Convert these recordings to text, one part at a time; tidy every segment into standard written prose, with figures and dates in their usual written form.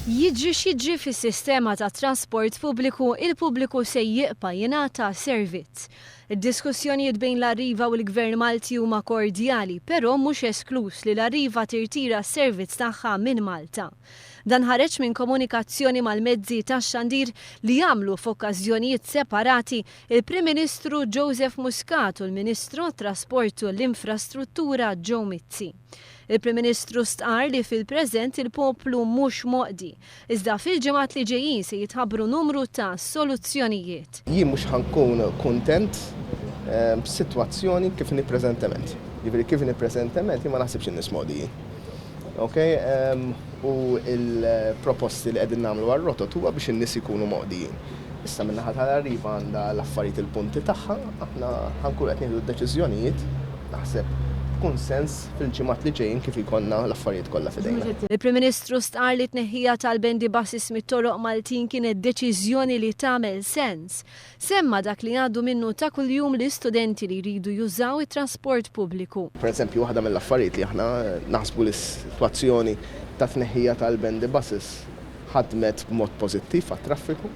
Jiġri x'jiġri fis-sistema ta' trasport pubbliku, il-pubbliku se jibqa' jingħata servizz. Id-diskussjonijiet bejn l-Arriva u l-Gvern Malti huma kordjali, però mhux esklus li l-Arriva tirtira s-servizz tagħha minn Malta. Dan ħareġ minn komunikazzjoni mal-mezzi tax-xandir li jagħmlu f'okkażjonijiet separati il-Prim Ministru Joseph Muscat u l-Ministru tat-Trasport u l-Infrastruttura Joe Mizzi. Il-Prim Ministru stqarr li fil-preżent il-poplu mhux moqdi, iżda fil-ġimgħat li ġejjin se jitħabbru numru ta' soluzzjonijiet. Jien mhux ħankun kuntent b'sitwazzjoni kif inhi preżentament. Jiġifieri kif inhi preżentament jien ma naħsibx in-nies mqogħdin. Okay? U il-proposti li qegħdin nagħmlu għar-rotot huwa biex in-nies ikunu moqdijin. Issa min-naħa tal-Arriva għandha l-affarijiet il-punti tagħha, aħna ħankun qed nieħdu d-deċiżjonijiet naħseb konsens fil-ġimgħat li ġejjin kif ikollna l-affarijiet kollha f'idejna. Il-Prim Ministru stqarr li tneħħija tal-bendi basis mit-toroq Maltin kienet deċiżjoni li tagħmel sens. Semma dak li għaddu minnu ta' kuljum l-istudenti li jridu jużaw it-trasport pubbliku. Pereżempju waħda mill-affarijiet li aħna naħsbu l-sitwazzjoni ta' tneħħija tal-bendi basis ħadmet b'mod pożittiv għat-traffiku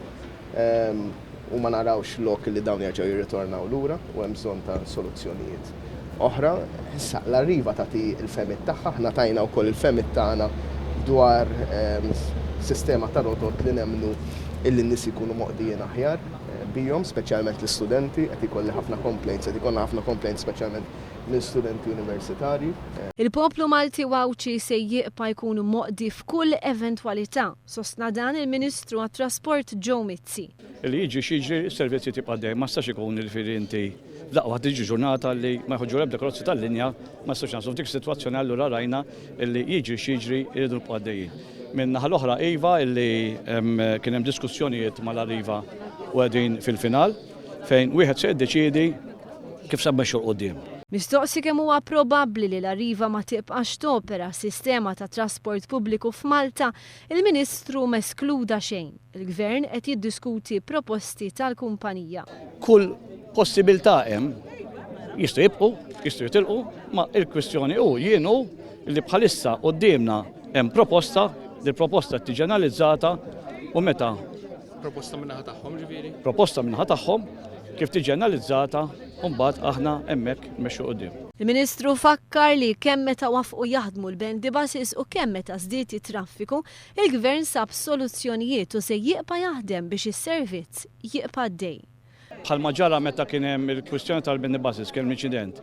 u ma narawx lok li dawn jerġgħu jirritornaw lura u hemm bżonn ta' soluzzjonijiet oħra. Issa l-Arriva tagħti l-femit tagħha, aħna tajna wkoll il-femit tagħna dwar sistema ta' rotot li nemmnu illi n-nies ikunu moqdijin aħjar bihom, speċjalment l-istudenti, qed ikolli ħafna complaints, qed ikollna ħafna complaints speċjalment minn studenti universitarji. Il-poplu Malti wawċi se jibqa' jkunu moqdi f'kull eventwalità, sostna dan il-Ministru għat-Trasport Joe Mizzi. Li jiġi x'jiġri s-servizzi tibqa' dejjem ma stax ikun il-firenti daqqa tiġi ġurnata li ma jħoġġu ebda karozzi tal-linja ma stax nasu f'dik is-sitwazzjoni allura rajna li jiġri x'jiġri jridu nibqa' dejjin. Minn naħa l-oħra Iva illi kien hemm diskussjonijiet mal-Arriva u qegħdin fil-final fejn wieħed se jiddeċiedi kif se mmexxu l-qudiem. Mistoqsi kemm huwa probabbli li l-Arriva ma tibqax topera s-sistema ta' trasport pubbliku f'Malta, il-Ministru ma eskluda xejn. Il-Gvern qed jiddiskuti proposti tal-kumpanija. Kull possibilità hemm jistgħu jibqgħu, jistgħu jitilqu, ma l-kwestjoni hu jien hu li bħalissa qudiemna hemm proposta, li proposta tiġi analizzata u meta proposta min-naħa tagħhom ġifieri. Proposta min-naħa tagħhom kif tiġi analizzata u mbagħad aħna hemmhekk mmexxu quddiem. Il-Ministru fakkar li kemm meta wafqu jaħdmu l-bendi basis u kemm meta żdied it-traffiku, il-Gvern sab soluzzjonijiet u se jibqa' jaħdem biex is-servizz jibqa' dej. Bħalma ġara meta kien hemm il-kwistjoni tal-bendi basis kien inċident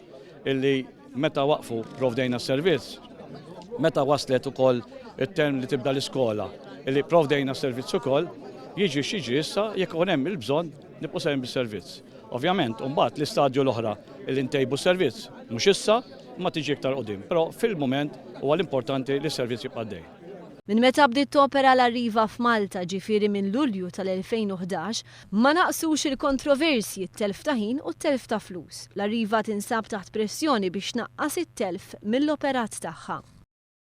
illi meta waqfu provdejna s-servizz, meta waslet ukoll it-term li tibda l-iskola illi provdejna s-servizz ukoll, jiġi x'jiġi issa jekk ikun hemm il-bżonn nibqgħu sejrin bis-servizz. Ovvjament, mbagħad l-istadju l-oħra li ntejbu s-servizz mhux issa ma tiġi iktar qudiem, però fil-mument huwa l-importanti li s-servizz jibqa' dej. Minn meta bdiet topera l-Arriva f'Malta ġifieri minn Lulju tal-2011 ma naqsux il-kontroversji t-telf ta' ħin u t-telf ta' flus. L-Arriva tinsab taħt pressjoni biex naqqas it-telf mill-operat tagħha.